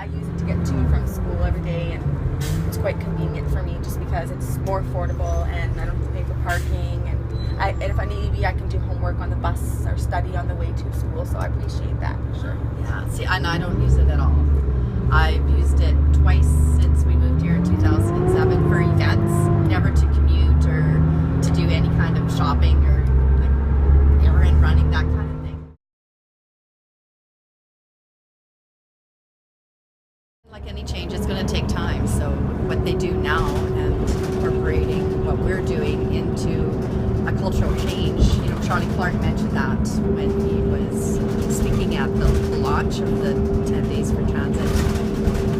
I use it to get to and from school every day, and it's quite convenient for me just because it's more affordable and I don't have to pay for parking, and if I need to be, I can do homework on the bus or study on the way to school, so I appreciate that for sure. Yeah, see, and I don't use it at all. I've used it twice since we moved here in 2007 for events, never to commute or to do any kind of shopping or like errand running, that kind of thing. Like any change, it's going to take time. So what they do now and incorporating what we're doing into a cultural change, you know, Charlie Clark mentioned that when he was speaking at the launch of the 10 Days for Transit.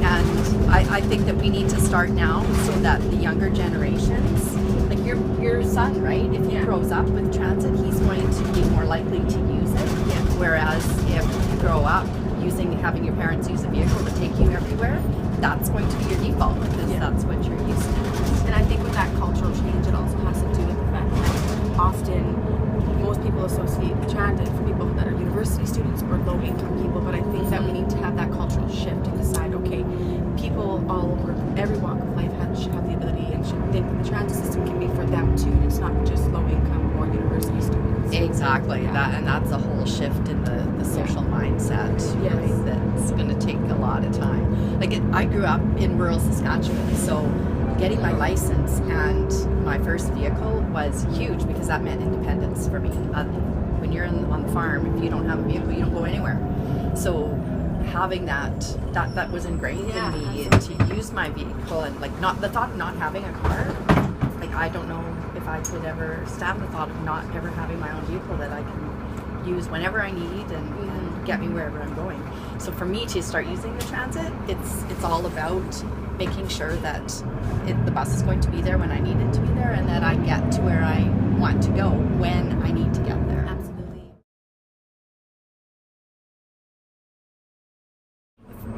And I think that we need to start now so that the younger generations, like your son, right? If he grows up with transit, he's going to be more likely to use it. Yeah. Whereas if you grow up having your parents use a vehicle to take you everywhere, that's going to be your default because that's what you're used to. And I think with that cultural change, it also has to do with the fact that often most people associate transit for people that are university students or low-income people, but I think that we need to have that cultural shift and decide, okay, people all over every walk of life should have the ability and should think that the transit system can be for them too, and it's not just low-income or university students. Exactly, and that's a whole shift in the social mindset, right? That's going to take a lot of time. Like I grew up in rural Saskatchewan, so getting my license and my first vehicle was huge because that meant independence for me. When you're on the farm, if you don't have a vehicle, you don't go anywhere. So having that was ingrained in me to use my vehicle, and like not the thought of not having a car. Like I don't know if I could ever stand the thought of not ever having my own vehicle that I can use whenever I need and get me wherever I'm going. So for me to start using the transit, it's all about making sure that the bus is going to be there when I need it to be there, and that I get to where I want to go when I need to get there. Absolutely.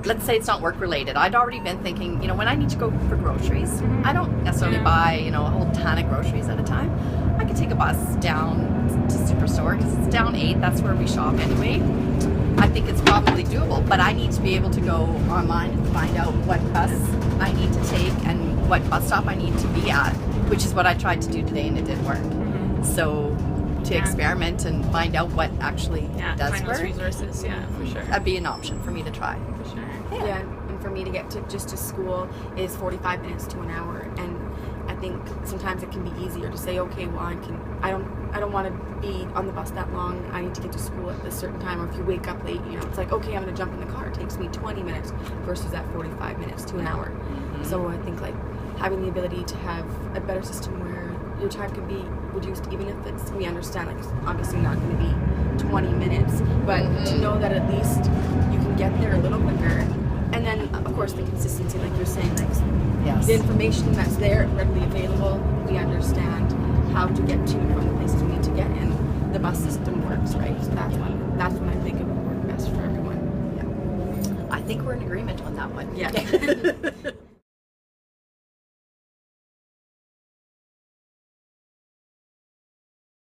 Let's say it's not work related. I'd already been thinking, you know, when I need to go for groceries, I don't necessarily buy, you know, a whole ton of groceries at a time. I could take a bus down to Superstore because it's down 8. That's where we shop anyway. I think it's probably doable, but I need to be able to go online and find out what bus I need to take and what bus stop I need to be at, which is what I tried to do today, and it did work. So to experiment and find out what actually does find work. Those resources, for sure. That'd be an option for me to try. For sure. Yeah, and for me to get to school is 45 minutes to an hour, and I think sometimes it can be easier to say, okay, well, I don't want to be on the bus that long. I need to get to school at a certain time. Or if you wake up late, you know, it's like, okay, I'm going to jump in the car. It takes me 20 minutes versus that 45 minutes to an hour. So I think like having the ability to have a better system where your time can be reduced, even if we understand like it's obviously not going to be 20 minutes, but to know that at least you can get there a little quicker. And then of course the consistency, like you're saying, like the information that's there readily available, we understand how to get to and from the places we need to get, and the bus system works, right? So that's when I think it would work best for everyone. I think we're in agreement on that one. Yeah.